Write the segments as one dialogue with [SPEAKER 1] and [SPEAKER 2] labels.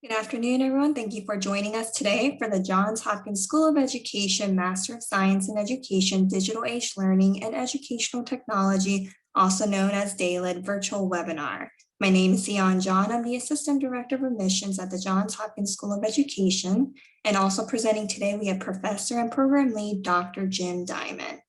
[SPEAKER 1] Good afternoon, everyone. Thank you for joining us today for the Johns Hopkins School of Education Master of Science in Education, Digital Age Learning and Educational Technology, also known as DALED virtual webinar. My name is Sion John. I'm the Assistant Director of Admissions at the Johns Hopkins School of Education. And also presenting today, we have Professor and Program Lead, Dr. Jim Diamond.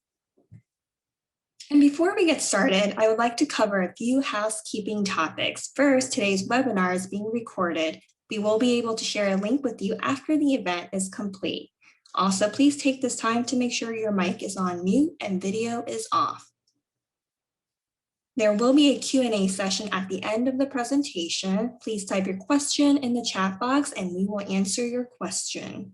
[SPEAKER 1] And before we get started, I would like to cover a few housekeeping topics. First, today's webinar is being recorded. We will be able to share a link with you after the event is complete. Also, please take this time to make sure your mic is on mute and video is off. There will be a Q&A session at the end of the presentation. Please type your question in the chat box and we will answer your question.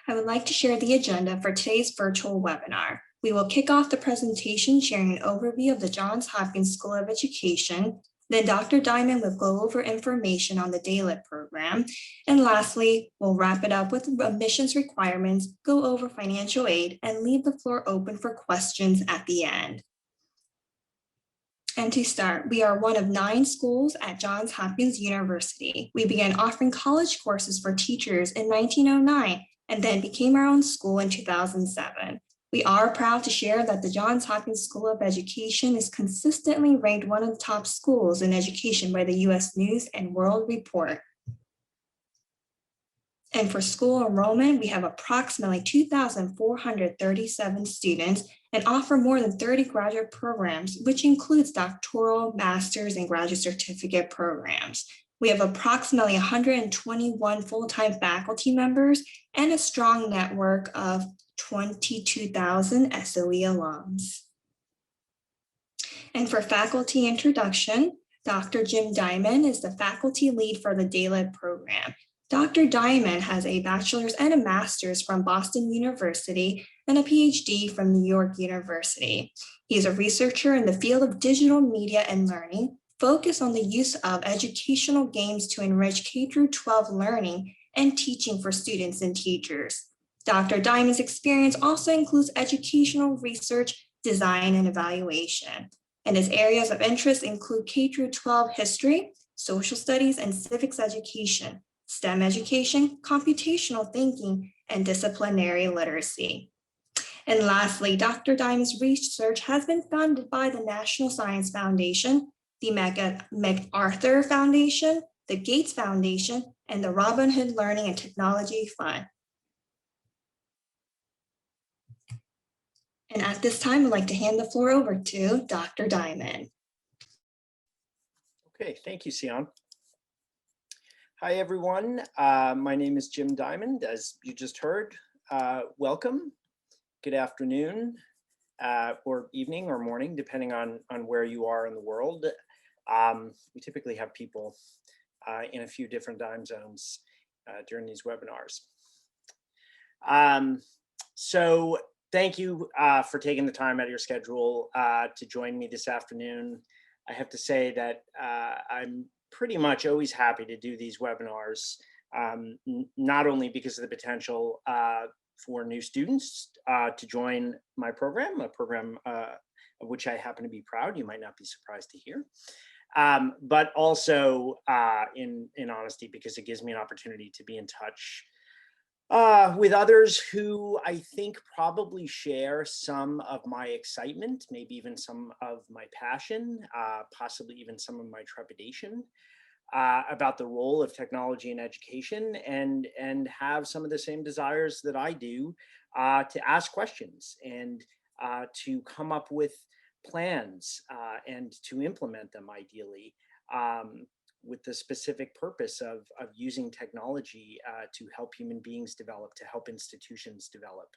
[SPEAKER 1] I would like to share the agenda for today's virtual webinar. We will kick off the presentation sharing an overview of the Johns Hopkins School of Education. Then Dr. Diamond will go over information on the DALED program. And lastly, we'll wrap it up with admissions requirements, go over financial aid, and leave the floor open for questions at the end. And to start, we are one of 9 schools at Johns Hopkins University. We began offering college courses for teachers in 1909 and then became our own school in 2007. We are proud to share that the Johns Hopkins School of Education is consistently ranked one of the top schools in education by the U.S. News and World Report. And for school enrollment, we have approximately 2,437 students and offer more than 30 graduate programs, which includes doctoral, master's, and graduate certificate programs. We have approximately 121 full-time faculty members and a strong network of 22,000 SOE alums. And for faculty introduction, Dr. Jim Diamond is the faculty lead for the DALED program. Dr. Diamond has a bachelor's and a master's from Boston University and a PhD from New York University. He is a researcher in the field of digital media and learning, focused on the use of educational games to enrich K-12 learning and teaching for students and teachers. Dr. Diamond's experience also includes educational research, design, and evaluation. And his areas of interest include K-12 history, social studies, and civics education, STEM education, computational thinking, and disciplinary literacy. And lastly, Dr. Diamond's research has been funded by the National Science Foundation, the MacArthur Foundation, the Gates Foundation, and the Robin Hood Learning and Technology Fund. And at this time, I'd like to hand the floor over to Dr. Diamond.
[SPEAKER 2] Okay, thank you, Sion. Hi, everyone. My name is Jim Diamond. As you just heard, welcome. Good afternoon, or evening or morning, depending on where you are in the world. We typically have people in a few different time zones during these webinars. So thank you for taking the time out of your schedule to join me this afternoon. I have to say that I'm pretty much always happy to do these webinars, not only because of the potential for new students to join my program, a program of which I happen to be proud, you might not be surprised to hear, but also in honesty, because it gives me an opportunity to be in touch with others who I think probably share some of my excitement, maybe even some of my passion, possibly even some of my trepidation about the role of technology in education, and have some of the same desires that I do to ask questions and to come up with plans and to implement them ideally, with the specific purpose of using technology to help human beings develop, to help institutions develop.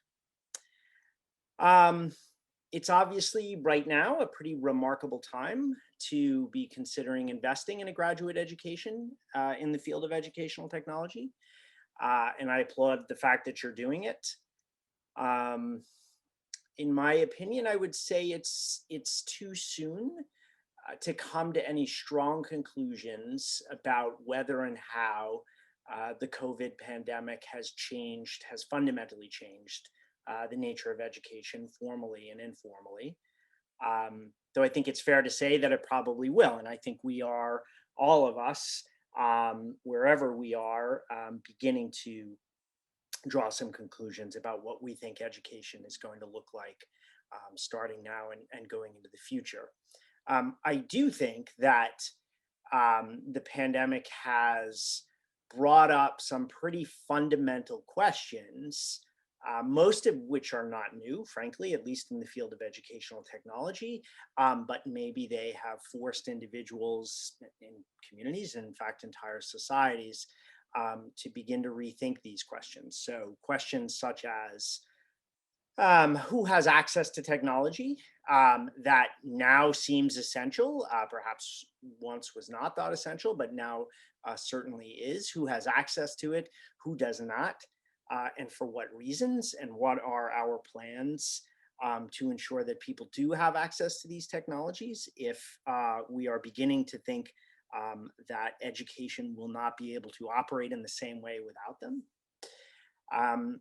[SPEAKER 2] It's obviously right now a pretty remarkable time to be considering investing in a graduate education in the field of educational technology. And I applaud the fact that you're doing it. In my opinion, I would say it's too soon to come to any strong conclusions about whether and how the COVID pandemic has fundamentally changed the nature of education, formally and informally. Though I think it's fair to say that it probably will. And I think we are all of us, wherever we are, beginning to draw some conclusions about what we think education is going to look like starting now and going into the future. I do think that the pandemic has brought up some pretty fundamental questions, most of which are not new, frankly, at least in the field of educational technology. But maybe they have forced individuals in communities, and in fact, entire societies, to begin to rethink these questions. So, questions such as who has access to technology that now seems essential, perhaps once was not thought essential, but now certainly is, who has access to it, who does not, and for what reasons, and what are our plans to ensure that people do have access to these technologies if we are beginning to think that education will not be able to operate in the same way without them. Um,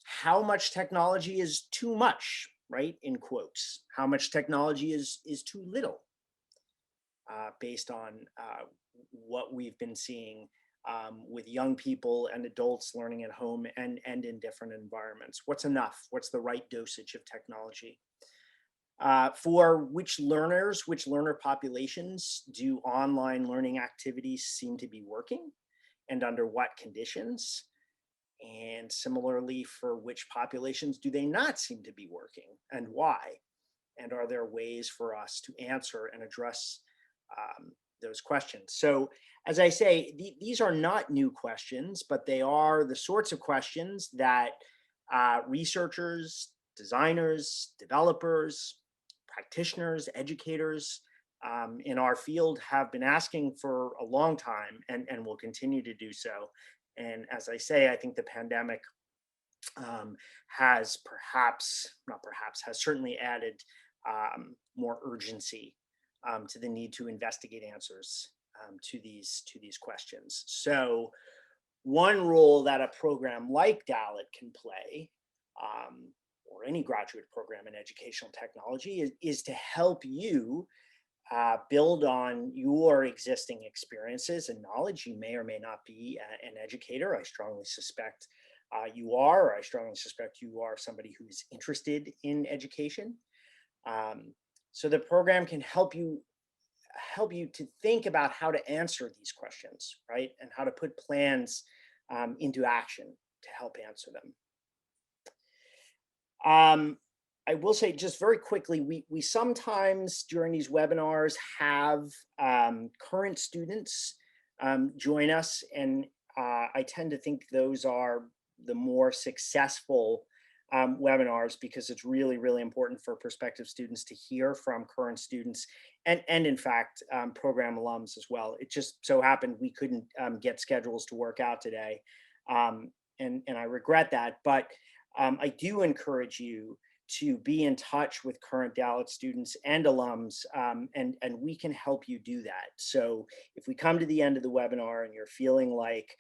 [SPEAKER 2] how much technology is too much, right? In quotes. How much technology is too little, based on what we've been seeing with young people and adults learning at home and in different environments. What's enough? What's the right dosage of technology? For which learners, which learner populations do online learning activities seem to be working, and under what conditions? And similarly, for which populations do they not seem to be working, and why? And are there ways for us to answer and address those questions? So, as I say, these are not new questions, but they are the sorts of questions that researchers, designers, developers, practitioners, educators in our field have been asking for a long time, and will continue to do so. And as I say, I think the pandemic has perhaps, not perhaps, has certainly added more urgency to the need to investigate answers to these questions. So, one role that a program like DALIT can play, or any graduate program in educational technology, is to help you build on your existing experiences and knowledge. You may or may not be an educator. I strongly suspect you are, or I strongly suspect you are somebody who is interested in education. Um, so the program can help you to think about how to answer these questions, right, and how to put plans into action to help answer them. I will say just very quickly, we sometimes during these webinars have current students join us, and I tend to think those are the more successful webinars, because it's really, really important for prospective students to hear from current students and in fact, program alums as well. It just so happened we couldn't get schedules to work out today, and I regret that, but I do encourage you to be in touch with current DALIT students and alums, and we can help you do that. So if we come to the end of the webinar and you're feeling like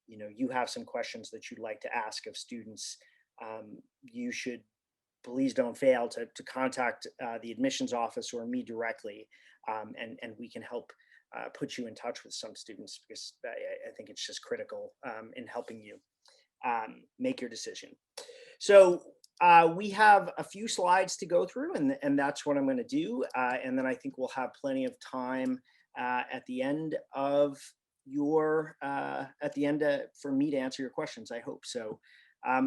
[SPEAKER 2] you have some questions that you'd like to ask of students, you should please don't fail to contact the admissions office or me directly, and we can help put you in touch with some students, because I think it's just critical in helping you make your decision. So we have a few slides to go through, and that's what I'm going to do. And then I think we'll have plenty of time at the end of for me to answer your questions, I hope. So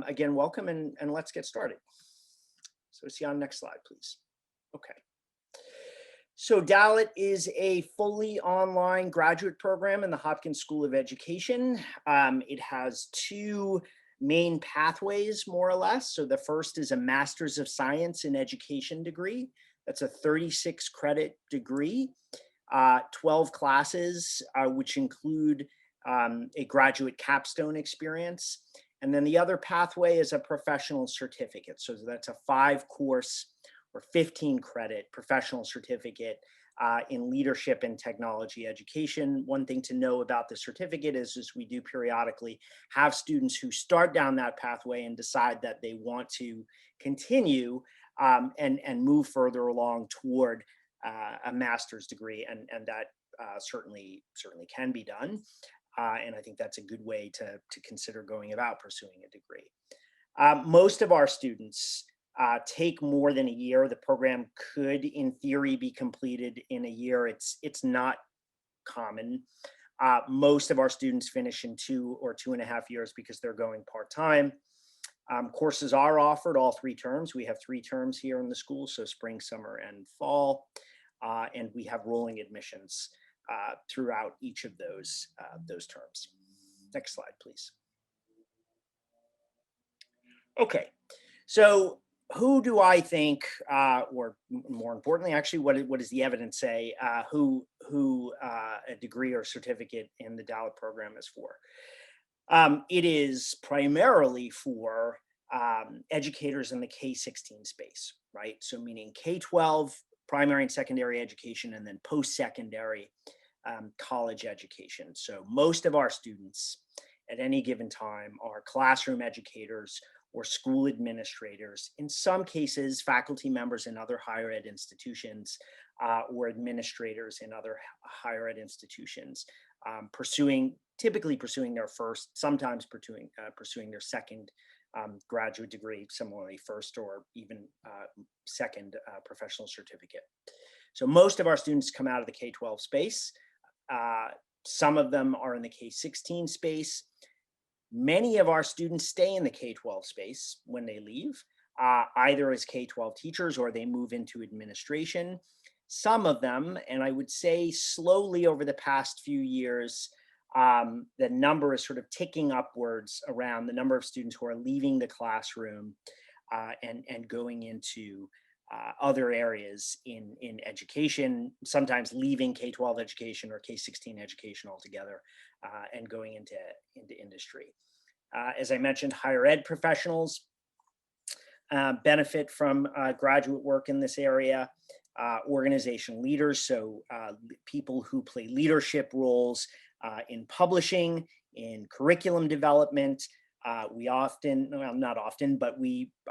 [SPEAKER 2] again, welcome, and let's get started. So see you on the next slide, please. Okay. So DALIT is a fully online graduate program in the Hopkins School of Education. It has two main pathways, more or less. So the first is a Master's of Science in Education degree. That's a 36 credit degree, 12 classes, which include a graduate capstone experience. And then the other pathway is a professional certificate. So that's a 5-course or 15 credit professional certificate in leadership and technology education. One thing to know about the certificate is we do periodically have students who start down that pathway and decide that they want to continue and move further along toward a master's degree, and that certainly can be done. And I think that's a good way to consider going about pursuing a degree. Most of our students take more than a year. The program could, in theory, be completed in a year. It's not common. Most of our students finish in 2 or 2.5 years because they're going part-time. Courses are offered all 3 terms. We have 3 terms here in the school, so spring, summer, and fall. And we have rolling admissions throughout each of those terms. Next slide, please. Okay, so who do I think, or more importantly, actually, what does the evidence say, who a degree or certificate in the DALIT program is for? It is primarily for educators in the K-16 space, right? So meaning K-12, primary and secondary education, and then post-secondary college education. So most of our students at any given time are classroom educators or school administrators, in some cases, faculty members in other higher ed institutions, or administrators in other higher ed institutions, typically pursuing their first, sometimes pursuing their second graduate degree, similarly first or even second professional certificate. So most of our students come out of the K-12 space. Some of them are in the K-16 space. Many of our students stay in the K-12 space when they leave, either as K-12 teachers or they move into administration. Some of them, and I would say slowly over the past few years, the number is sort of ticking upwards around the number of students who are leaving the classroom and going into other areas in education, sometimes leaving K-12 education or K-16 education altogether and going into industry. As I mentioned, higher ed professionals benefit from graduate work in this area. Organization leaders, so people who play leadership roles in publishing, in curriculum development. We often, well, not often, but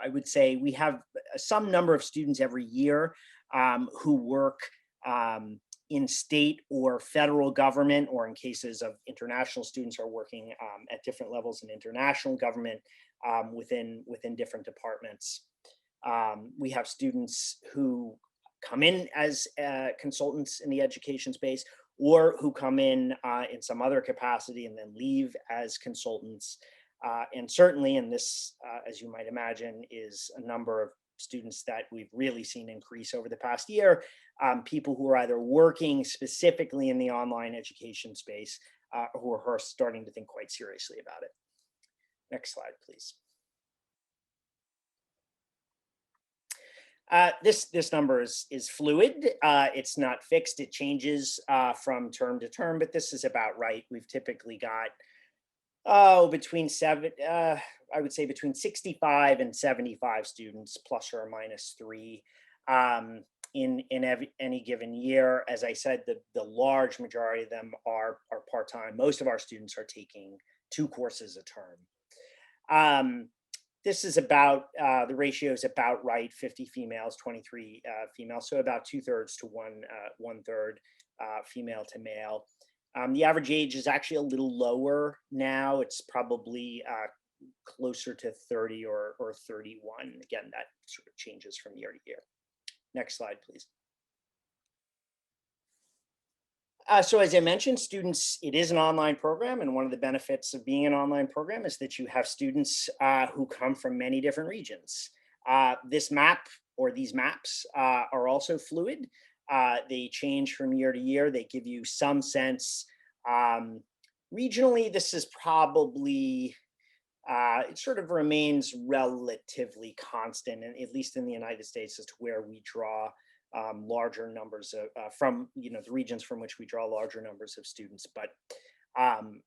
[SPEAKER 2] I would say we have some number of students every year who work in state or federal government, or in cases of international students are working at different levels in international government within different departments. We have students who come in as consultants in the education space, or who come in some other capacity and then leave as consultants. And certainly in this, as you might imagine, is a number of students that we've really seen increase over the past year, people who are either working specifically in the online education space who are starting to think quite seriously about it. Next slide, please. This number is fluid. It's not fixed. It changes from term to term, but this is about right. We've typically got I would say between 65 and 75 students, plus or minus 3, in any given year. As I said, the large majority of them are part-time. Most of our students are taking 2 courses a term. This is about, the ratio is about right, 50 females, 23 females, so about 2/3 to 1/3 female to male. The average age is actually a little lower now. It's probably closer to 30 or 31. Again, that sort of changes from year to year. Next slide, please. So as I mentioned, students, it is an online program, and one of the benefits of being an online program is that you have students who come from many different regions. This map, or these maps, are also fluid. They change from year to year. They give you some sense. Regionally, this is probably, it sort of remains relatively constant, and at least in the United States, as to where we draw larger numbers of, from, the regions from which we draw larger numbers of students. But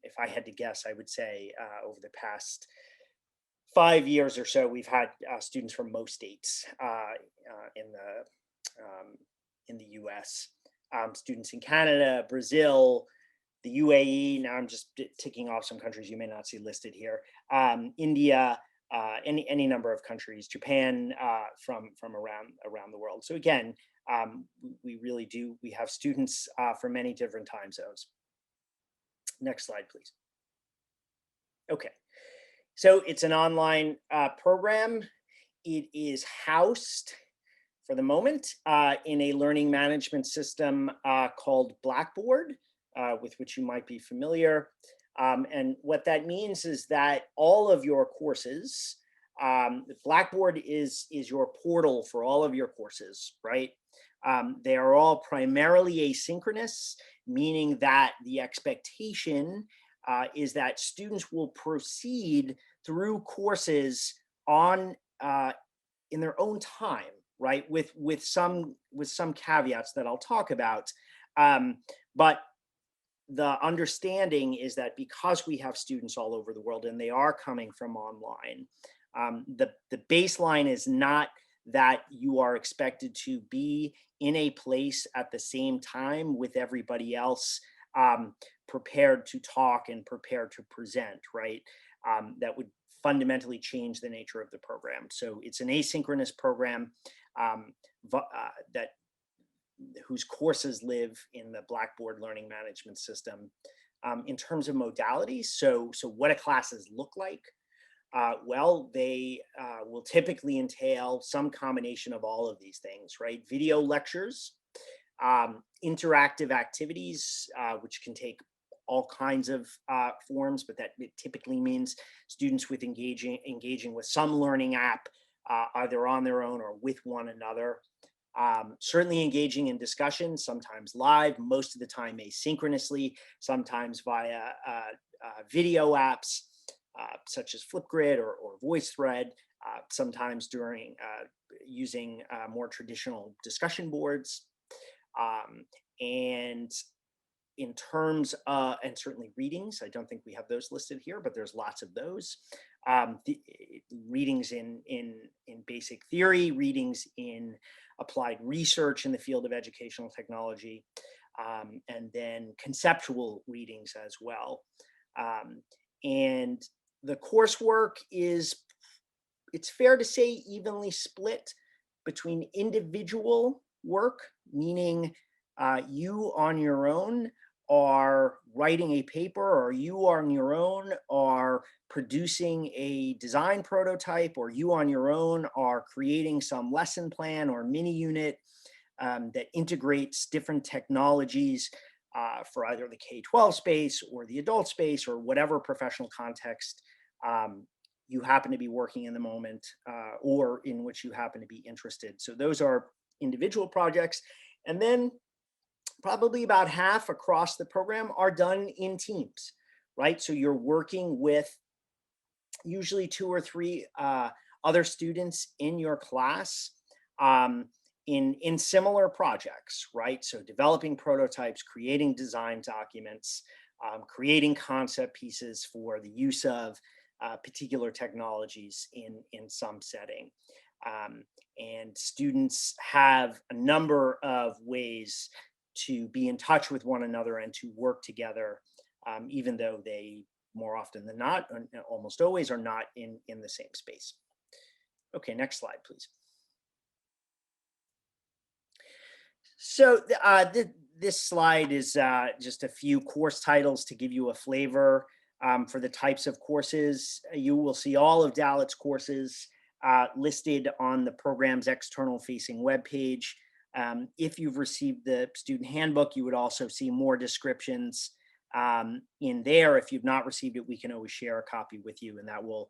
[SPEAKER 2] if I had to guess, I would say over the past 5 years or so, we've had students from most states in the US, students in Canada, Brazil, the UAE. Now I'm just ticking off some countries you may not see listed here. India, any number of countries, Japan, from around the world. So again, We really do. We have students from many different time zones. Next slide, please. Okay, so it's an online program. It is housed for the moment in a learning management system called Blackboard, with which you might be familiar. And what that means is that all of your courses, Blackboard is your portal for all of your courses, right? They are all primarily asynchronous, meaning that the expectation is that students will proceed through courses on in their own time, right? With some caveats that I'll talk about. But the understanding is that because we have students all over the world and they are coming from online, the baseline is not that you are expected to be in a place at the same time with everybody else, prepared to talk and prepared to present, right? That would fundamentally change the nature of the program. So it's an asynchronous program that whose courses live in the Blackboard learning management system. In terms of modalities, so what do classes look like? Well, they will typically entail some combination of all of these things, right? Video lectures, interactive activities, which can take all kinds of forms, but that it typically means students with engaging with some learning app, either on their own or with one another. Certainly engaging in discussion, sometimes live, most of the time asynchronously, sometimes via video apps such as Flipgrid or VoiceThread, sometimes during using more traditional discussion boards. And in terms and certainly readings, I don't think we have those listed here, but there's lots of those. The readings in basic theory, readings in applied research in the field of educational technology, and then conceptual readings as well. And the coursework is, it's fair to say, evenly split between individual work, meaning you on your own are writing a paper, or you on your own are producing a design prototype, or you on your own are creating some lesson plan or mini unit that integrates different technologies for either the K-12 space or the adult space or whatever professional context you happen to be working in the moment or in which you happen to be interested. So those are individual projects. And then probably about half across the program are done in teams, right? So you're working with usually 2 or 3 other students in your class in similar projects, right? So developing prototypes, creating design documents, creating concept pieces for the use of particular technologies in some setting. And students have a number of ways to be in touch with one another and to work together, even though they more often than not, almost always, are not in the same space. Okay, next slide, please. So this slide is just a few course titles to give you a flavor for the types of courses. You will see all of Dalit's courses listed on the program's external facing webpage. If you've received the student handbook, you would also see more descriptions in there. If you've not received it, we can always share a copy with you, and that will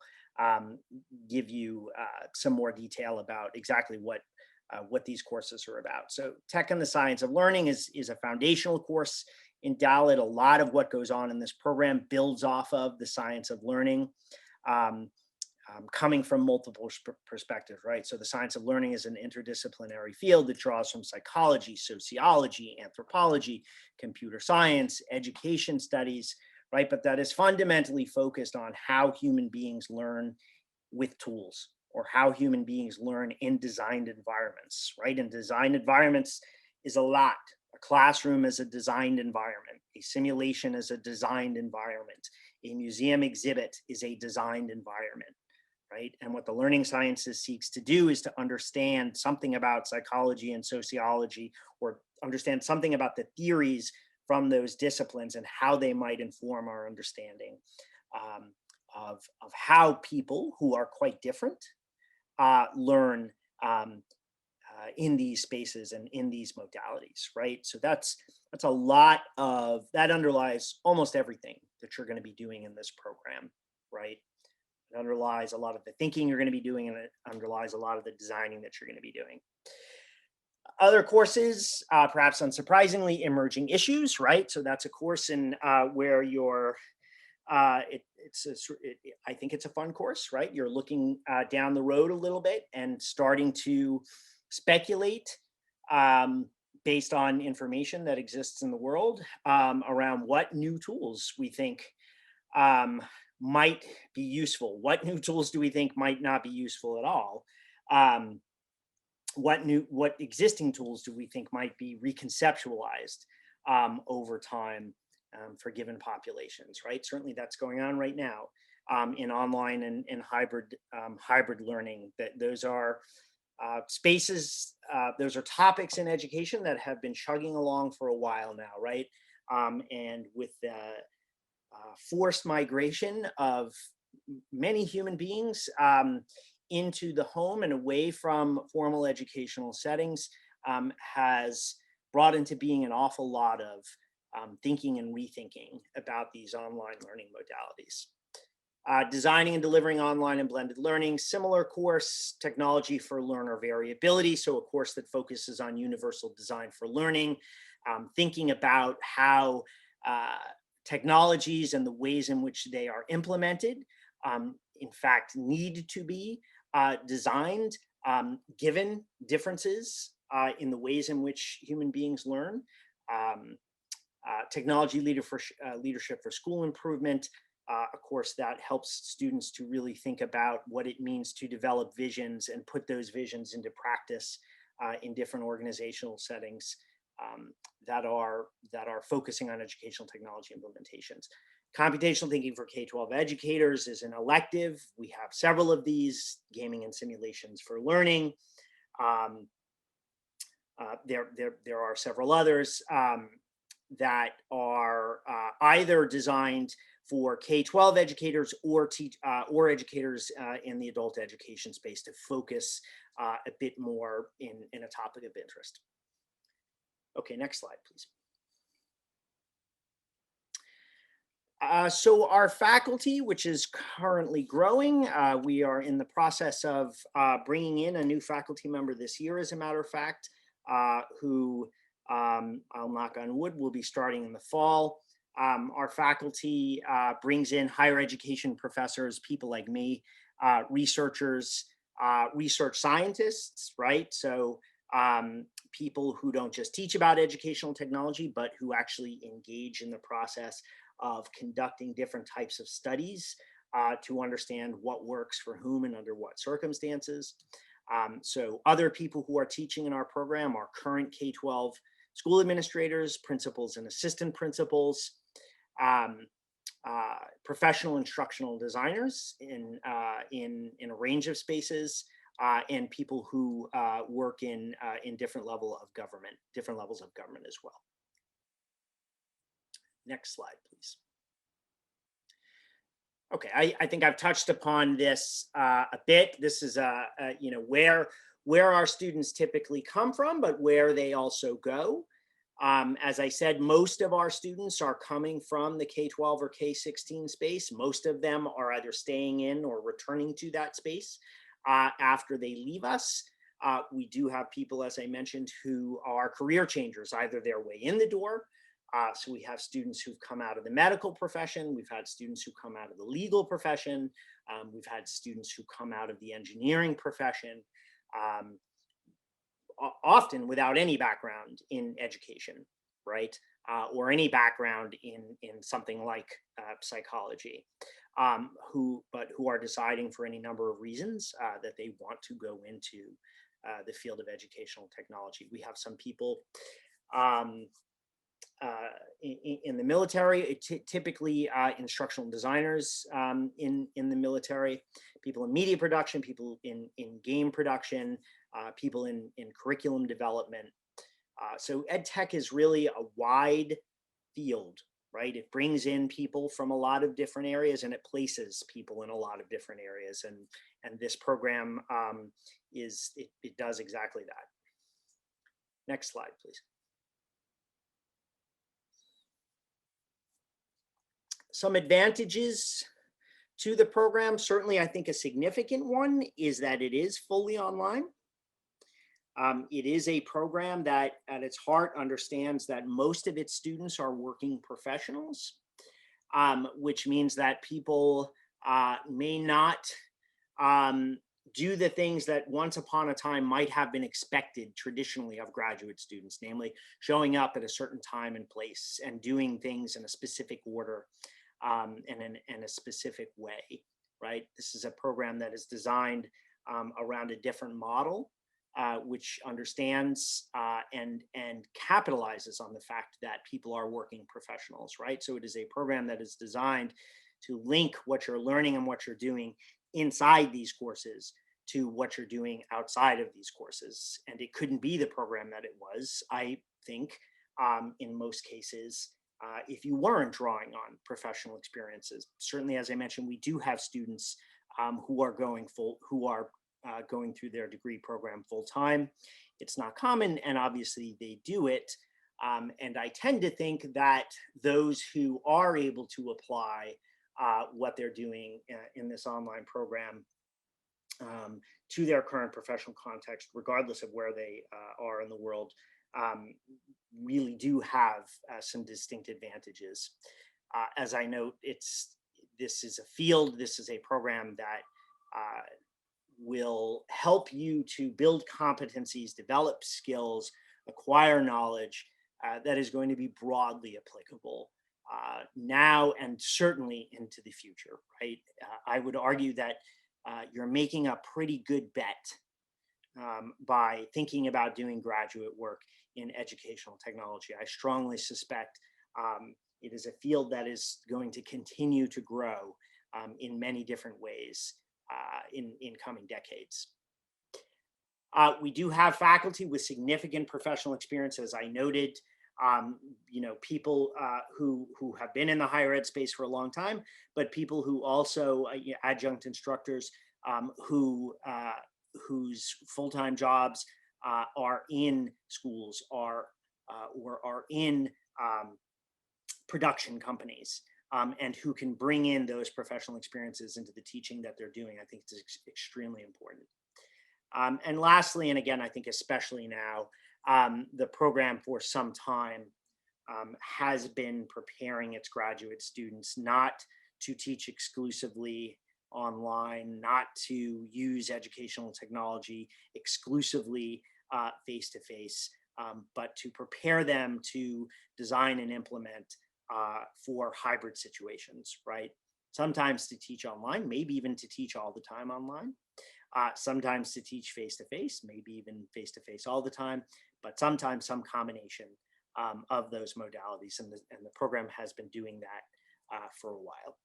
[SPEAKER 2] give you some more detail about exactly what these courses are about. So Tech and the Science of Learning is a foundational course in Dalit. A lot of what goes on in this program builds off of the science of learning, coming from multiple perspectives, right? So the science of learning is an interdisciplinary field that draws from psychology, sociology, anthropology, computer science, education studies, right? But that is fundamentally focused on how human beings learn with tools, or how human beings learn in designed environments, right? And designed environments is a lot. A classroom is a designed environment. A simulation is a designed environment. A museum exhibit is a designed environment, right? And what the learning sciences seeks to do is to understand something about psychology and sociology, or understand something about the theories from those disciplines and how they might inform our understanding um, of how people who are quite different learn um, in these spaces and in these modalities, right? So that's a lot of that underlies almost everything that you're going to be doing in this program, right? It underlies a lot of the thinking you're going to be doing, and it underlies a lot of the designing that you're going to be doing. Other courses, perhaps unsurprisingly, emerging issues, right? So that's a course in where you're I think it's a fun course, right? You're looking down the road a little bit and starting to speculate um, based on information that exists in the world around what new tools we think um, might be useful. What new tools do we think might not be useful at all? Um, what existing tools do we think might be reconceptualized over time for given populations, right? Certainly that's going on right now in online and hybrid learning. That those are spaces, those are topics in education that have been chugging along for a while now, right? And with the forced migration of many human beings into the home and away from formal educational settings has brought into being an awful lot of thinking and rethinking about these online learning modalities. Designing and delivering online and blended learning, similar course, technology for learner variability. So a course that focuses on universal design for learning, thinking about how technologies and the ways in which they are implemented, in fact, need to be designed given differences in the ways in which human beings learn. Technology leadership for school improvement, a course that helps students to really think about what it means to develop visions and put those visions into practice in different organizational settings that are focusing on educational technology implementations. Computational thinking for K-12 educators is an elective. We have several of these, gaming and simulations for learning. There are several others that are either designed for K-12 educators or educators in the adult education space to focus a bit more in a topic of interest. Okay, next slide, please. So our faculty, which is currently growing, we are in the process of bringing in a new faculty member this year, as a matter of fact, who I'll knock on wood, will be starting in the fall. Our faculty brings in higher education professors, people like me, researchers, research scientists, right? So people who don't just teach about educational technology, but who actually engage in the process of conducting different types of studies to understand what works for whom and under what circumstances. So other people who are teaching in our program are current K-12 school administrators, principals and assistant principals, professional instructional designers in a range of spaces, and people who work in different levels of government as well. Next slide, please. Okay, I think I've touched upon this a bit. This is where our students typically come from, but where they also go. As I said, most of our students are coming from the K-12 or K-16 space. Most of them are either staying in or returning to that space after they leave us. We do have people, as I mentioned, who are career changers, either their way in the door. So we have students who've come out of the medical profession. We've had students who come out of the legal profession. We've had students who come out of the engineering profession, often without any background in education, right? Or any background in something like psychology, who are deciding for any number of reasons that they want to go into the field of educational technology. We have some people in the military, typically instructional designers in the military, people in media production, people in game production, people in curriculum development. So ed tech is really a wide field, right? It brings in people from a lot of different areas, and it places people in a lot of different areas. And this program it does exactly that. Next slide, please. Some advantages to the program. Certainly, I think a significant one is that it is fully online. It is a program that at its heart understands that most of its students are working professionals, which means that people may not do the things that once upon a time might have been expected traditionally of graduate students, namely showing up at a certain time and place and doing things in a specific order and in a specific way, right? This is a program that is designed around a different model, which understands and capitalizes on the fact that people are working professionals, right? So it is a program that is designed to link what you're learning and what you're doing inside these courses to what you're doing outside of these courses. And it couldn't be the program that it was, I think, in most cases, if you weren't drawing on professional experiences. Certainly, as I mentioned, we do have students who are going through their degree program full time. It's not common, and obviously they do it. And I tend to think that those who are able to apply what they're doing in this online program to their current professional context, regardless of where they are in the world, really do have some distinct advantages. As I note, this is a field, this is a program that will help you to build competencies, develop skills, acquire knowledge that is going to be broadly applicable now and certainly into the future, right? I would argue that you're making a pretty good bet by thinking about doing graduate work in educational technology. I strongly suspect it is a field that is going to continue to grow in many different ways in coming decades. We do have faculty with significant professional experience, as I noted. People who have been in the higher ed space for a long time, but people who also adjunct instructors whose full-time jobs are in schools or are in production companies, and who can bring in those professional experiences into the teaching that they're doing. I think it's extremely important. And lastly, and again, I think especially now, the program for some time has been preparing its graduate students not to teach exclusively online, not to use educational technology exclusively face-to-face, but to prepare them to design and implement for hybrid situations, right? Sometimes to teach online, maybe even to teach all the time online. Sometimes to teach face-to-face, maybe even face-to-face all the time, but sometimes some combination of those modalities. And the program has been doing that for a while.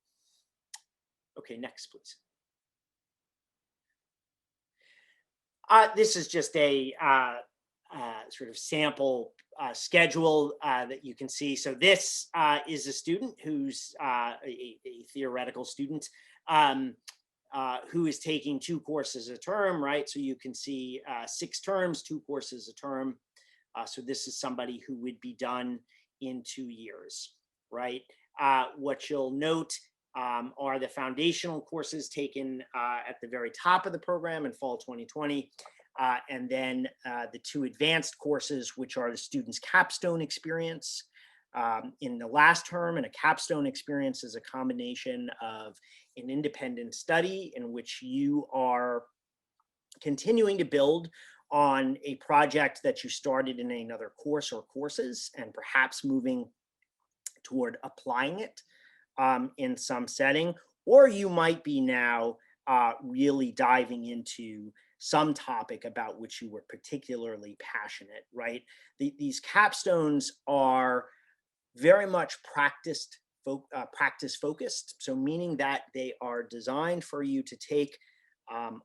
[SPEAKER 2] Okay, next, please. This is just a sort of sample schedule that you can see. So this is a student who's a theoretical student who is taking 2 courses a term, right? So you can see 6 terms, 2 courses a term. So this is somebody who would be done in 2 years, right? What you'll note are the foundational courses taken at the very top of the program in fall 2020. And then the 2 advanced courses, which are the student's capstone experience in the last term. And a capstone experience is a combination of an independent study in which you are continuing to build on a project that you started in another course or courses, and perhaps moving toward applying it in some setting, or you might be now really diving into some topic about which you were particularly passionate, right? These capstones are very much practice focused. So meaning that they are designed for you to take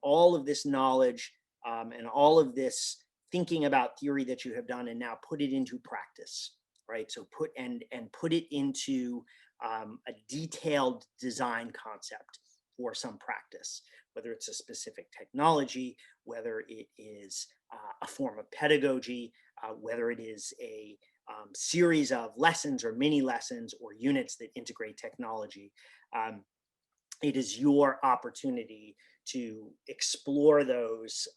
[SPEAKER 2] all of this knowledge and all of this thinking about theory that you have done and now put it into practice, right? So put it into a detailed design concept for some practice, whether it's a specific technology, whether it is a form of pedagogy, whether it is a series of lessons or mini lessons or units that integrate technology. It is your opportunity to explore those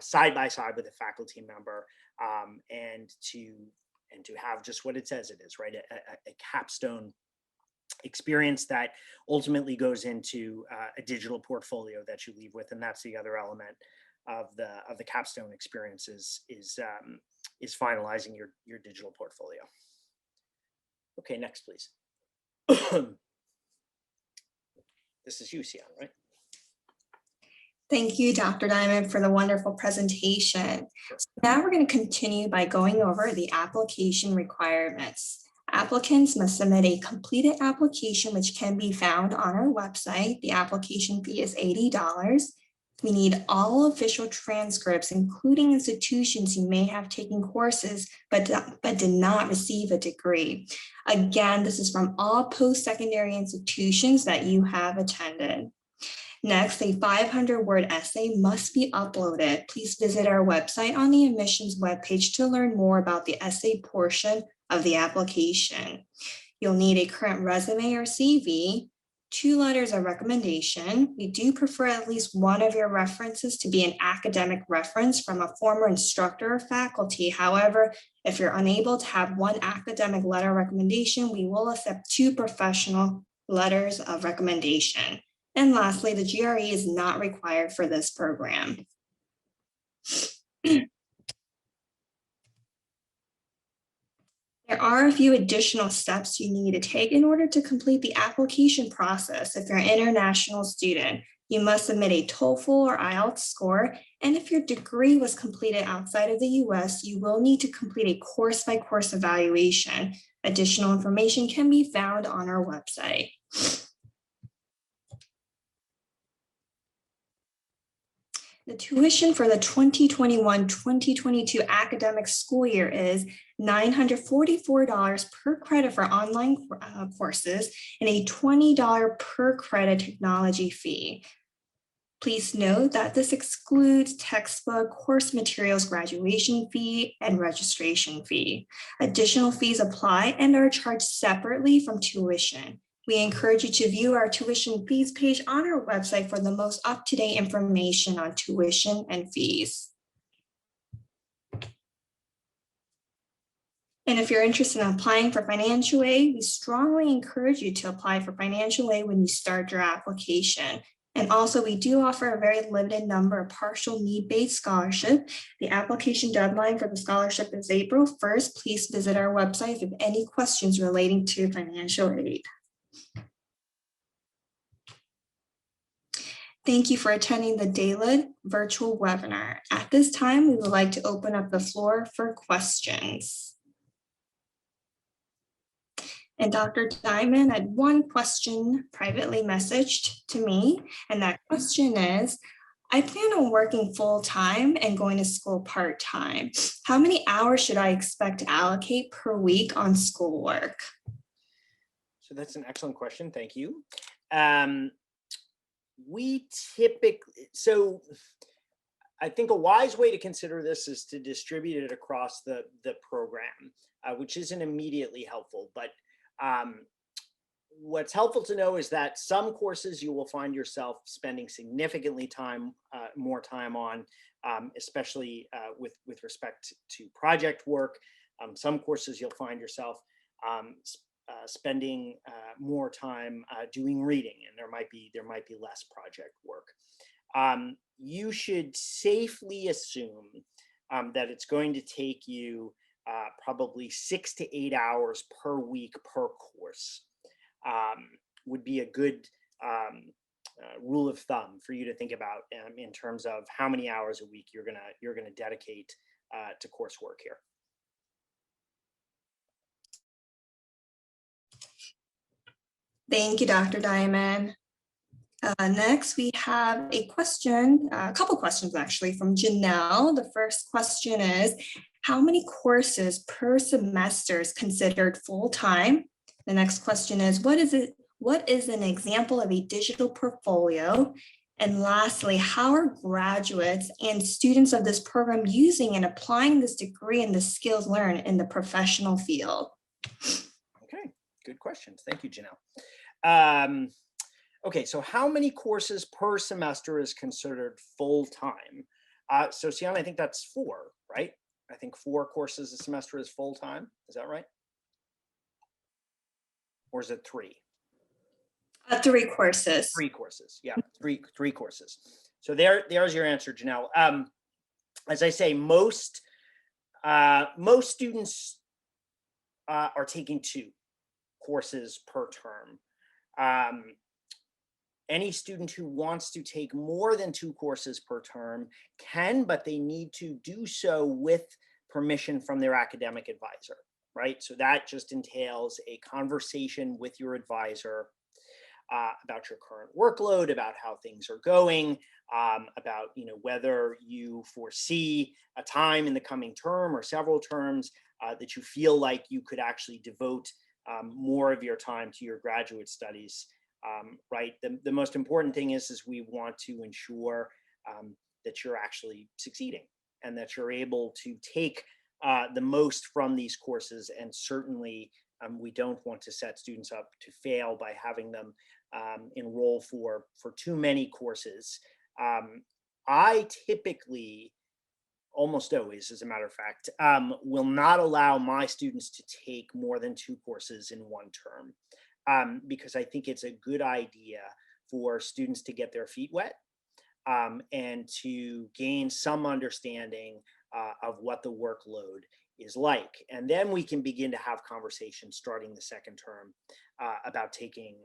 [SPEAKER 2] side by side with a faculty member, and to have just what it says it is, right? A capstone experience that ultimately goes into a digital portfolio that you leave with, and that's the other element of the capstone experience is finalizing your digital portfolio. Okay, next, please. This is you, Sian, right?
[SPEAKER 1] Thank you, Dr. Diamond, for the wonderful presentation.
[SPEAKER 2] Sure.
[SPEAKER 1] So now we're going to continue by going over the application requirements. Applicants must submit a completed application, which can be found on our website. The application fee is $80. We need all official transcripts, including institutions you may have taken courses but did not receive a degree. Again, this is from all post-secondary institutions that you have attended. Next, a 500-word essay must be uploaded. Please visit our website on the admissions webpage to learn more about the essay portion of the application. You'll need a current resume or CV, 2 letters of recommendation. We do prefer at least one of your references to be an academic reference from a former instructor or faculty. However, if you're unable to have one academic letter of recommendation, we will accept 2 professional letters of recommendation. And lastly, the GRE is not required for this program. There are a few additional steps you need to take in order to complete the application process. If you're an international student, you must submit a TOEFL or IELTS score. And if your degree was completed outside of the US, you will need to complete a course-by-course evaluation. Additional information can be found on our website. The tuition for the 2021-2022 academic school year is $944 per credit for online courses and a $20 per credit technology fee. Please note that this excludes textbook, course materials, graduation fee, and registration fee. Additional fees apply and are charged separately from tuition. We encourage you to view our tuition fees page on our website for the most up-to-date information on tuition and fees. And if you're interested in applying for financial aid, we strongly encourage you to apply for financial aid when you start your application. And also, we do offer a very limited number of partial need-based scholarship. The application deadline for the scholarship is April 1st. Please visit our website if you have any questions relating to financial aid. Thank you for attending the DALED virtual webinar. At this time, we would like to open up the floor for questions. And Dr. Diamond had one question privately messaged to me, and that question is, I plan on working full-time and going to school part-time. How many hours should I expect to allocate per week on schoolwork?
[SPEAKER 2] So that's an excellent question. Thank you. We typically, so I think a wise way to consider this is to distribute it across the program, which isn't immediately helpful. But what's helpful to know is that some courses you will find yourself spending significantly more time on, especially with respect to project work. Some courses you'll find yourself spending more time doing reading, and there might be less project work. You should safely assume that it's going to take you probably 6 to 8 hours per week per course. Would be a good rule of thumb for you to think about in terms of how many hours a week you're gonna dedicate to coursework here.
[SPEAKER 1] Thank you, Dr. Diamond. Next, we have a question, a couple questions actually from Janelle. The first question is, how many courses per semester is considered full-time? The next question is, what is an example of a digital portfolio? And lastly, how are graduates and students of this program using and applying this degree and the skills learned in the professional field?
[SPEAKER 2] Okay, good questions. Thank you, Janelle. Okay, so how many courses per semester is considered full-time? So Sian, I think that's 4, right? I think 4 courses a semester is full-time. Is that right? Or is it 3?
[SPEAKER 1] 3 courses.
[SPEAKER 2] 3 courses, yeah, three courses. So there's your answer, Janelle. As I say, most students are taking 2 courses per term. Any student who wants to take more than 2 courses per term can, but they need to do so with permission from their academic advisor, right? So that just entails a conversation with your advisor about your current workload, about how things are going, about whether you foresee a time in the coming term or several terms that you feel like you could actually devote more of your time to your graduate studies. Right. The most important thing is we want to ensure that you're actually succeeding and that you're able to take the most from these courses. And certainly we don't want to set students up to fail by having them enroll for too many courses. I typically, almost always, as a matter of fact, will not allow my students to take more than 2 courses in one term. Because I think it's a good idea for students to get their feet wet and to gain some understanding of what the workload is like. And then we can begin to have conversations starting the second term about taking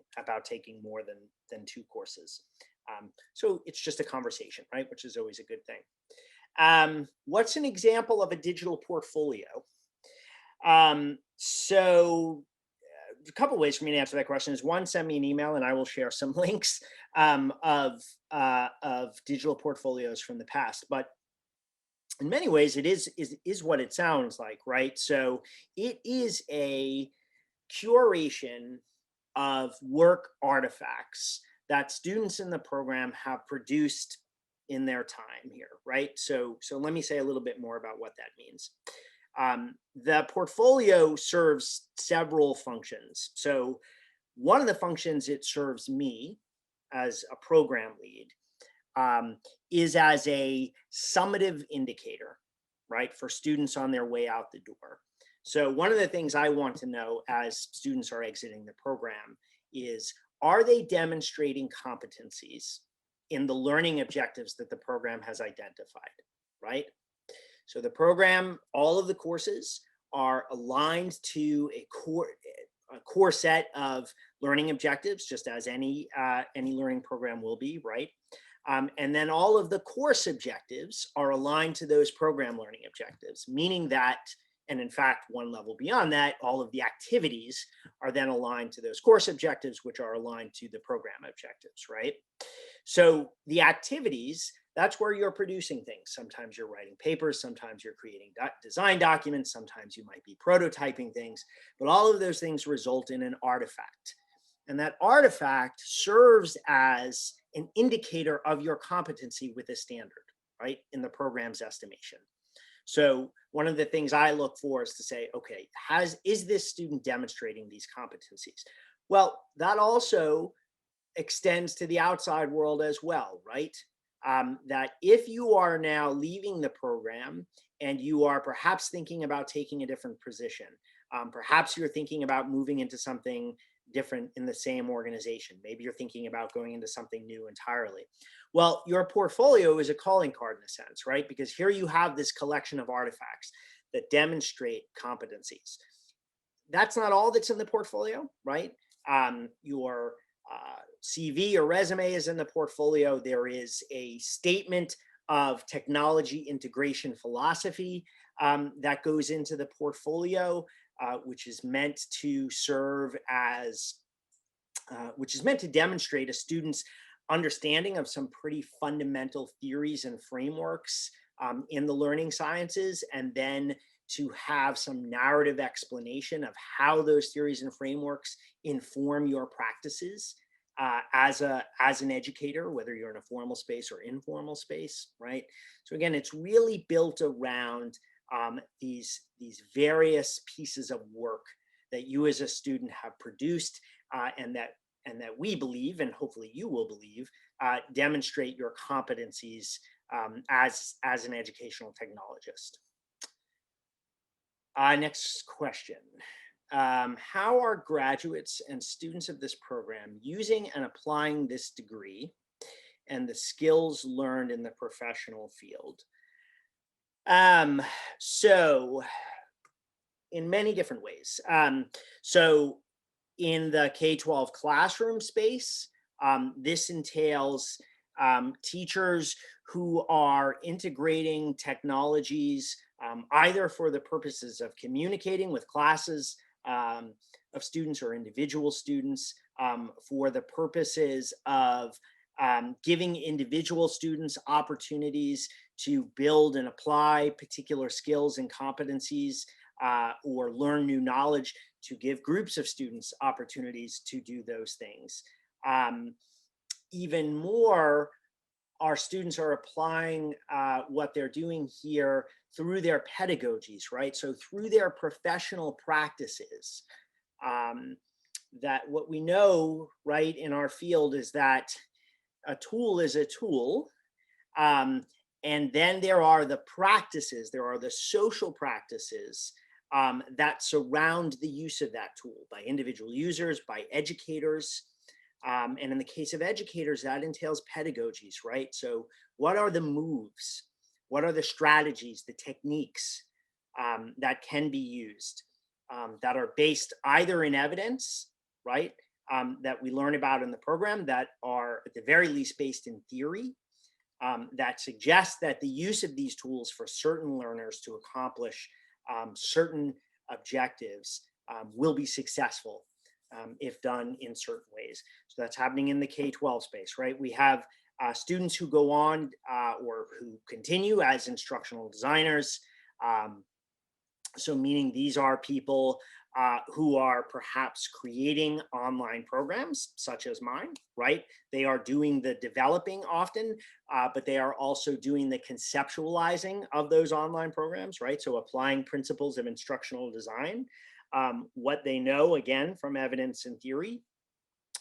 [SPEAKER 2] more than 2 courses. So it's just a conversation, right? Which is always a good thing. What's an example of a digital portfolio? So a couple ways for me to answer that question is, one, send me an email and I will share some links of digital portfolios from the past. But in many ways, it is what it sounds like, right? So it is a curation of work artifacts that students in the program have produced in their time here, right? So let me say a little bit more about what that means. The portfolio serves several functions. So one of the functions it serves me as a program lead is as a summative indicator, right, for students on their way out the door. So one of the things I want to know as students are exiting the program is, are they demonstrating competencies in the learning objectives that the program has identified, right? So the program, all of the courses are aligned to a core set of learning objectives, just as any learning program will be, right? And then all of the course objectives are aligned to those program learning objectives, meaning that, and in fact, one level beyond that, all of the activities are then aligned to those course objectives, which are aligned to the program objectives, right? So the activities, that's where you're producing things. Sometimes you're writing papers, sometimes you're creating design documents, sometimes you might be prototyping things, but all of those things result in an artifact. And that artifact serves as an indicator of your competency with a standard, right, in the program's estimation. So one of the things I look for is to say, okay, is this student demonstrating these competencies? Well, that also extends to the outside world as well, right? That if you are now leaving the program and you are perhaps thinking about taking a different position, perhaps you're thinking about moving into something different in the same organization. Maybe you're thinking about going into something new entirely. Well, your portfolio is a calling card in a sense, right? Because here you have this collection of artifacts that demonstrate competencies. That's not all that's in the portfolio, right? Your CV or resume is in the portfolio. There is a statement of technology integration philosophy that goes into the portfolio, which is meant to serve as which is meant to demonstrate a student's understanding of some pretty fundamental theories and frameworks in the learning sciences, and then to have some narrative explanation of how those theories and frameworks inform your practices as an educator, whether you're in a formal space or informal space, right? So again, it's really built around these various pieces of work that you as a student have produced, and that we believe, and hopefully you will believe, demonstrate your competencies as an educational technologist. Next question. How are graduates and students of this program using and applying this degree and the skills learned in the professional field? So in many different ways. So in the K-12 classroom space, this entails teachers who are integrating technologies either for the purposes of communicating with classes of students or individual students, for the purposes of giving individual students opportunities to build and apply particular skills and competencies, or learn new knowledge, to give groups of students opportunities to do those things. Even more, our students are applying what they're doing here through their pedagogies, right? So through their professional practices. That what we know, right, in our field is that a tool is a tool. And then there are the practices, there are the social practices that surround the use of that tool by individual users, by educators. And in the case of educators, that entails pedagogies, right? So what are the moves? What are the strategies, the techniques that can be used that are based either in evidence, right? That we learn about in the program, that are at the very least based in theory, that suggest that the use of these tools for certain learners to accomplish certain objectives will be successful if done in certain ways. So that's happening in the K-12 space, right? We have students who go on or who continue as instructional designers. So meaning these are people who are perhaps creating online programs such as mine, right? They are doing the developing often, but they are also doing the conceptualizing of those online programs, right? So applying principles of instructional design, what they know, again, from evidence and theory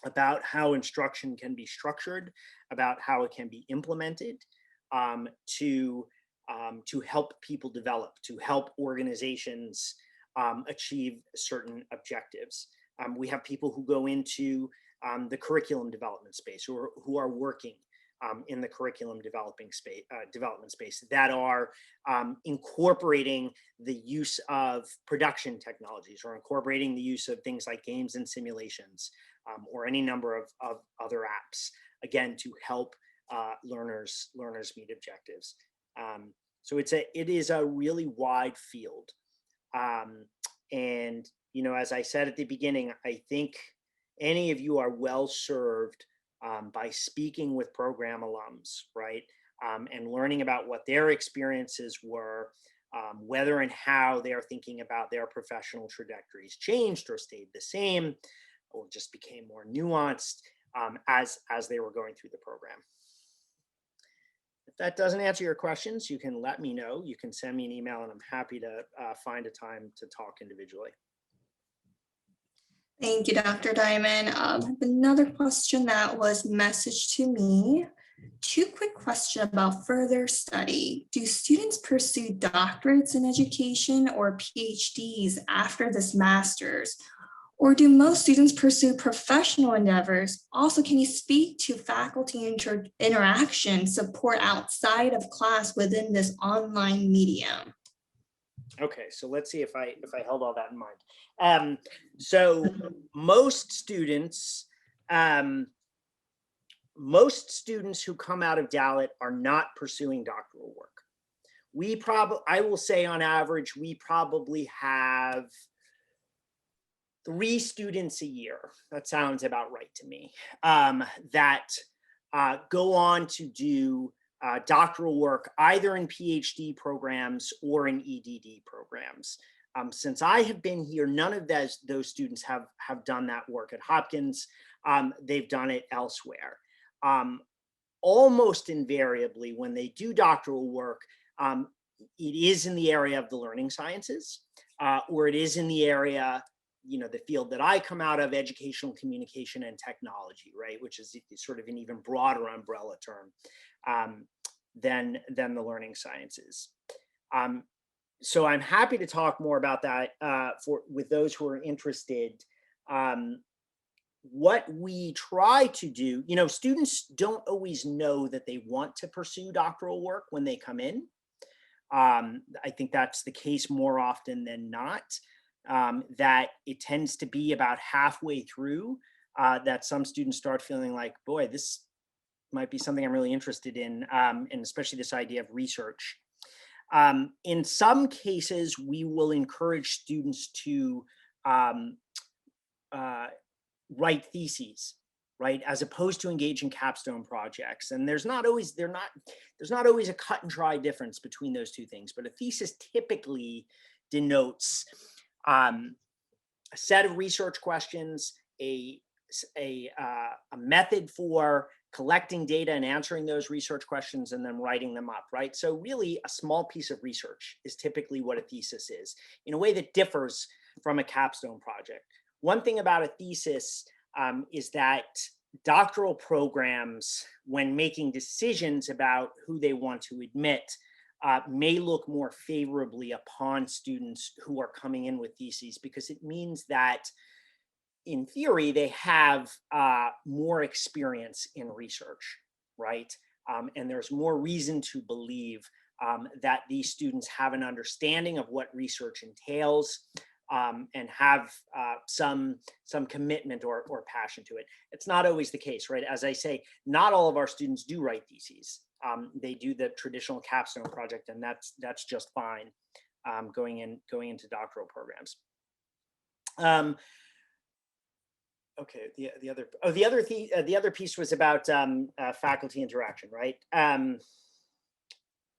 [SPEAKER 2] about how instruction can be structured, about how it can be implemented to help people develop, to help organizations achieve certain objectives. We have people who go into the curriculum development space, who are working in the curriculum development space that are incorporating the use of production technologies, or incorporating the use of things like games and simulations, or any number of other apps, again, to help learners meet objectives. So it is a really wide field. And, you know, as I said at the beginning, I think any of you are well served by speaking with program alums, right? And learning about what their experiences were, whether and how they're thinking about their professional trajectories changed or stayed the same, or just became more nuanced as they were going through the program. If that doesn't answer your questions, you can let me know. You can send me an email, and I'm happy to find a time to talk individually.
[SPEAKER 1] Thank you, Dr. Diamond. Another question that was messaged to me. 2 quick questions about further study. Do students pursue doctorates in education or PhDs after this master's? Or do most students pursue professional endeavors? Also, can you speak to faculty interaction support outside of class within this online medium?
[SPEAKER 2] Okay, so let's see if I held all that in mind. So most students who come out of Dalit are not pursuing doctoral work. I will say on average, we probably have 3 students a year, that sounds about right to me, that go on to do doctoral work either in PhD programs or in EDD programs. Since I have been here, none of those students have done that work at Hopkins. They've done it elsewhere. Um, Almost invariably, when they do doctoral work, um, it is in the area of the learning sciences, or it is in the area, the field that I come out of, educational communication and technology, right, which is sort of an even broader umbrella term um, than the learning sciences. Um, so I'm happy to talk more about that with those who are interested. Um, what we try to do, students don't always know that they want to pursue doctoral work when they come in. I think that's the case more often than not, that it tends to be about halfway through that some students start feeling like, boy, this might be something I'm really interested in, and especially this idea of research. In some cases, we will encourage students to um, uh, write theses, right, as opposed to engage in capstone projects. And there's not always a cut and dry difference between those two things, but a thesis typically denotes a set of research questions, a method for collecting data and answering those research questions and then writing them up, right? So really a small piece of research is typically what a thesis is, in a way that differs from a capstone project. One thing about a thesis is that doctoral programs, when making decisions about who they want to admit, may look more favorably upon students who are coming in with theses, because it means that in theory, they have more experience in research, right? And there's more reason to believe that these students have an understanding of what research entails, and have some commitment or passion to it. It's not always the case, right? As I say, not all of our students do write theses. They do the traditional capstone project, and that's just fine going into doctoral programs. Okay, the other piece was about faculty interaction, right?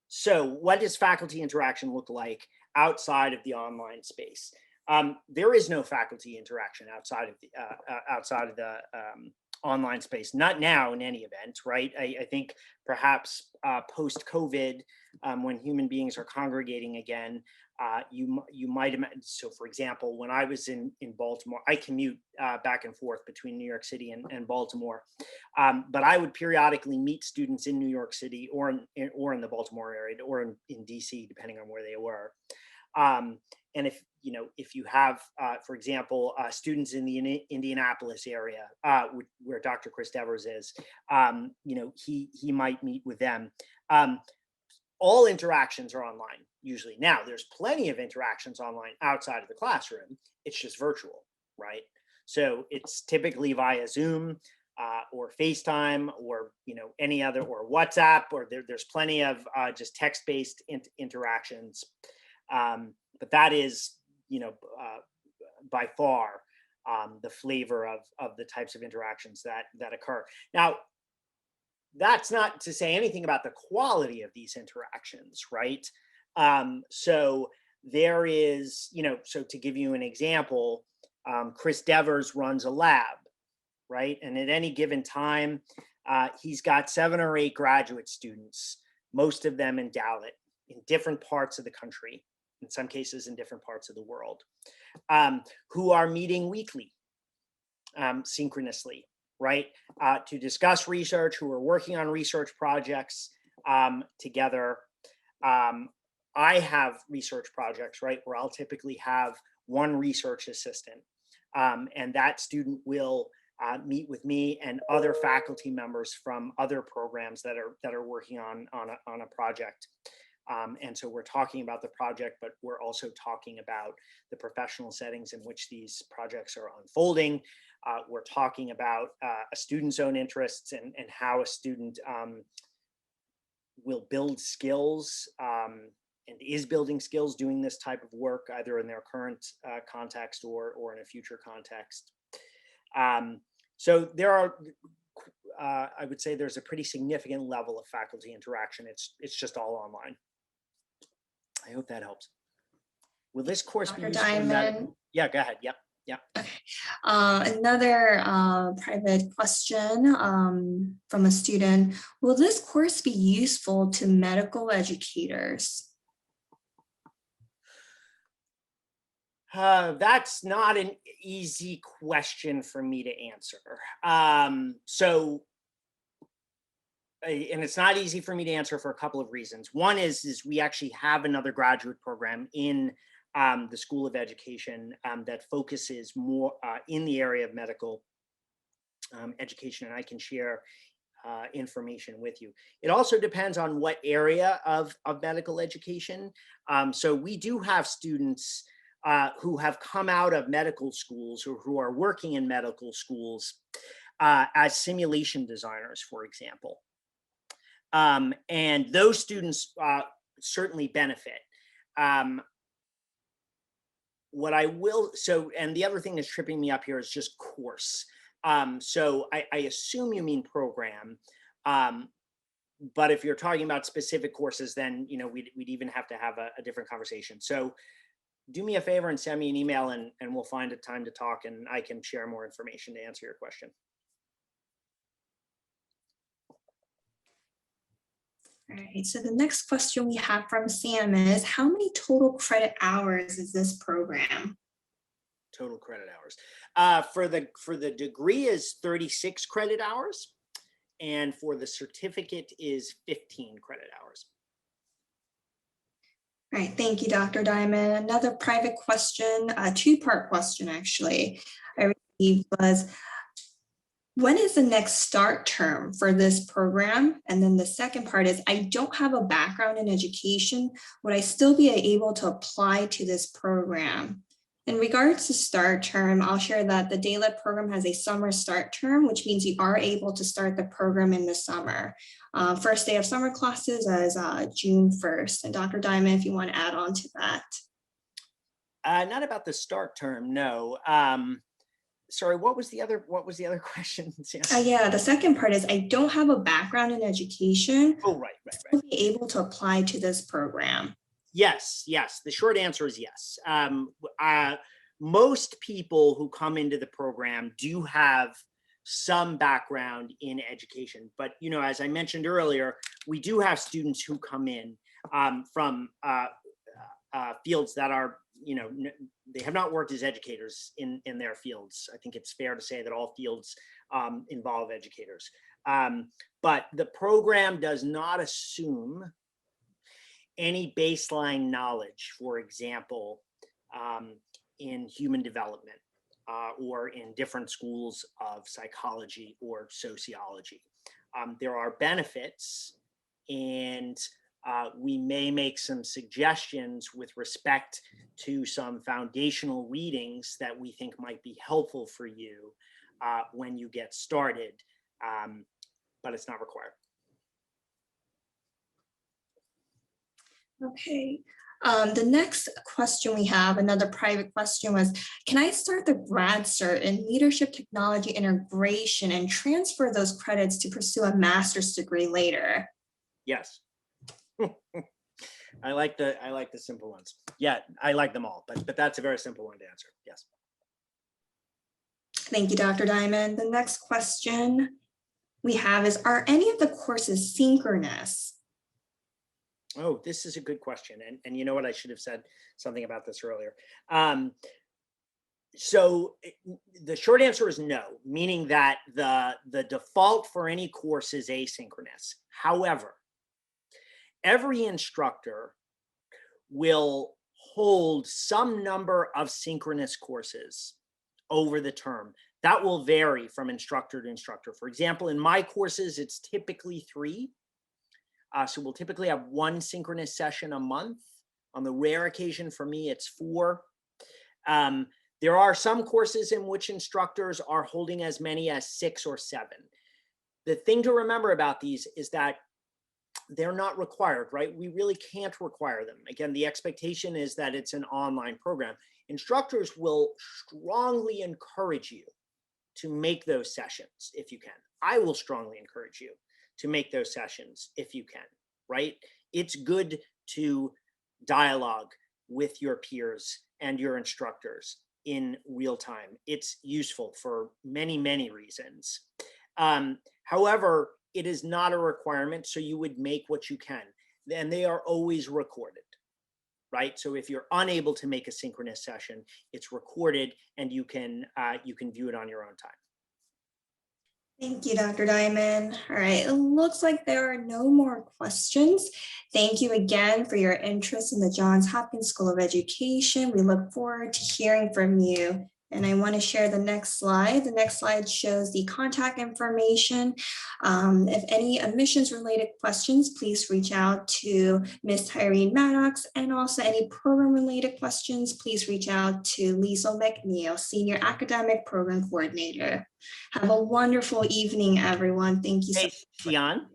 [SPEAKER 2] So what does faculty interaction look like outside of the online space? There is no faculty interaction outside of the online space, not now in any event, right? I think perhaps post-COVID, when human beings are congregating again, you might imagine. So, for example, when I was in Baltimore, I commute back and forth between New York City and Baltimore, but I would periodically meet students in New York City or in the Baltimore area or in DC, depending on where they were. And if you have, for example, students in the Indianapolis area, where Dr. Chris Devers is, he might meet with them. All interactions are online usually. Now, there's plenty of interactions online outside of the classroom. It's just virtual, right? So it's typically via Zoom or FaceTime or any other, or WhatsApp, or there's plenty of just text-based interactions. But that is, by far the flavor of the types of interactions that occur. Now, that's not to say anything about the quality of these interactions, right? So there is, so to give you an example, Chris Devers runs a lab, right? And at any given time, he's got 7 or 8 graduate students, most of them in Dowlett, in different parts of the country, in some cases in different parts of the world, who are meeting weekly, synchronously, right, to discuss research, who are working on research projects together. I have research projects, right, where I'll typically have one research assistant, and that student will meet with me and other faculty members from other programs that are working on a project. And so we're talking about the project, but we're also talking about the professional settings in which these projects are unfolding. We're talking about a student's own interests and how a student will build skills and is building skills doing this type of work, either in their current context or in a future context. So there are, I would say there's a pretty significant level of faculty interaction. It's just all online. I hope that helps. Will this course be
[SPEAKER 1] Dr.
[SPEAKER 2] used for
[SPEAKER 1] Diamond.
[SPEAKER 2] Yeah, go ahead. Yep. Yeah.
[SPEAKER 1] Another private question from a student. Will this course be useful to medical educators?
[SPEAKER 2] That's not an easy question for me to answer. And it's not easy for me to answer for a couple of reasons. One is we actually have another graduate program in the School of Education that focuses more in the area of medical education, and I can share information with you. It also depends on what area of medical education. So we do have students who have come out of medical schools or who are working in medical schools as simulation designers, for example. And those students certainly benefit. And the other thing that's tripping me up here is just course. So I assume you mean program, but if you're talking about specific courses, then we'd even have to have a different conversation. So do me a favor and send me an email, and we'll find a time to talk, and I can share more information to answer your question.
[SPEAKER 1] All right, so the next question we have from Sam is, how many total credit hours is this program?
[SPEAKER 2] Total credit hours. For the degree is 36 credit hours, and for the certificate is 15 credit hours.
[SPEAKER 1] All right, thank you, Dr. Diamond. Another private question, a two-part question actually I received was, when is the next start term for this program? And then the second part is, I don't have a background in education. Would I still be able to apply to this program? In regards to start term, I'll share that the DALEP program has a summer start term, which means you are able to start the program in the summer. First day of summer classes is June 1st. And Dr. Diamond, if you want to add on to that.
[SPEAKER 2] Not about the start term, no. Sorry, what was the other question?
[SPEAKER 1] Yeah, the second part is, I don't have a background in education.
[SPEAKER 2] Oh, right.
[SPEAKER 1] Will be able to apply to this program?
[SPEAKER 2] Yes. The short answer is yes. Most people who come into the program do have some background in education, but as I mentioned earlier, we do have students who come in from fields that are, they have not worked as educators in their fields. I think it's fair to say that all fields involve educators. But the program does not assume any baseline knowledge, for example, in human development or in different schools of psychology or sociology. There are benefits, and we may make some suggestions with respect to some foundational readings that we think might be helpful for you when you get started, but it's not required.
[SPEAKER 1] Okay. The next question we have, another private question, was, can I start the grad cert in leadership technology integration and transfer those credits to pursue a master's degree later?
[SPEAKER 2] Yes. I like the simple ones. Yeah, I like them all, but that's a very simple one to answer. Yes.
[SPEAKER 1] Thank you, Dr. Diamond. The next question we have is, are any of the courses synchronous?
[SPEAKER 2] Oh, this is a good question. And you know what? I should have said something about this earlier. So the short answer is no, meaning that the default for any course is asynchronous. However, every instructor will hold some number of synchronous courses over the term. That will vary from instructor to instructor. For example, in my courses, it's typically 3. So we'll typically have 1 synchronous session a month. On the rare occasion for me, it's 4. There are some courses in which instructors are holding as many as 6 or 7. The thing to remember about these is that they're not required, right? We really can't require them. Again, the expectation is that it's an online program. Instructors will strongly encourage you to make those sessions if you can. I will strongly encourage you to make those sessions if you can, right? It's good to dialogue with your peers and your instructors in real time. It's useful for many, many reasons. However, it is not a requirement, so you would make what you can. And they are always recorded, right? So if you're unable to make a synchronous session, it's recorded and you can view it on your own time.
[SPEAKER 1] Thank you, Dr. Diamond. All right, it looks like there are no more questions. Thank you again for your interest in the Johns Hopkins School of Education. We look forward to hearing from you. And I want to share the next slide. The next slide shows the contact information. If any admissions related questions, please reach out to Ms. Tyrene Maddox, and also any program related questions, please reach out to Liesl McNeil, Senior Academic Program Coordinator. Have a wonderful evening, everyone. Thank you so much.
[SPEAKER 2] Hey, Sion.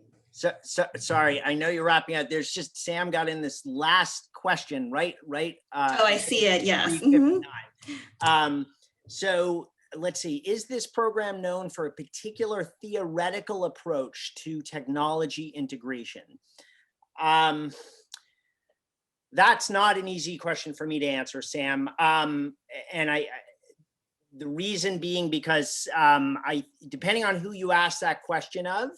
[SPEAKER 2] Sorry, I know you're wrapping up. There's just Sam got in this last question, right?
[SPEAKER 1] Oh, I see it. Yes.
[SPEAKER 2] 3:59. So let's see, is this program known for a particular theoretical approach to technology integration? That's not an easy question for me to answer, Sam. And the reason being because depending on who you ask that question of,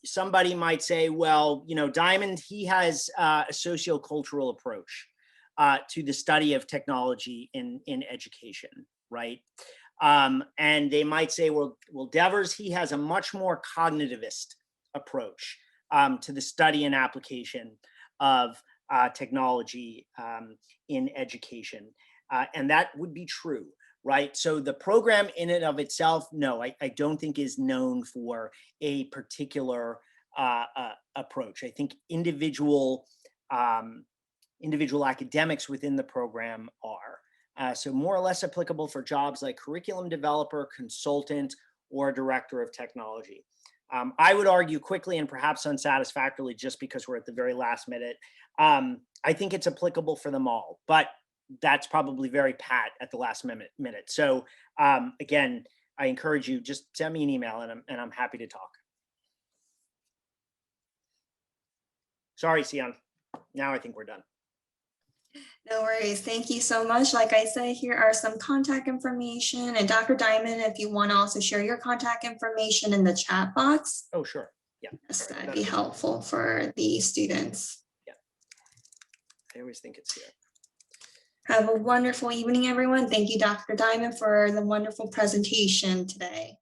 [SPEAKER 2] somebody might say, well, Diamond, he has a sociocultural approach to the study of technology in education, right? And they might say, well, Devers, he has a much more cognitivist approach to the study and application of technology in education. And that would be true, right? So the program in and of itself, no, I don't think is known for a particular approach. I think individual academics within the program are. So more or less applicable for jobs like curriculum developer, consultant, or director of technology. I would argue quickly and perhaps unsatisfactorily, just because we're at the very last minute, I think it's applicable for them all, but that's probably very pat at the last minute. So again, I encourage you, just send me an email and I'm happy to talk. Sorry, Sion. Now I think we're done.
[SPEAKER 1] No worries. Thank you so much. Like I said, here are some contact information. And Dr. Diamond, if you want to also share your contact information in the chat box.
[SPEAKER 2] Oh, sure. Yeah.
[SPEAKER 1] Yes, that'd be helpful for the students.
[SPEAKER 2] Yeah. I always think it's here.
[SPEAKER 1] Have a wonderful evening, everyone. Thank you, Dr. Diamond, for the wonderful presentation today.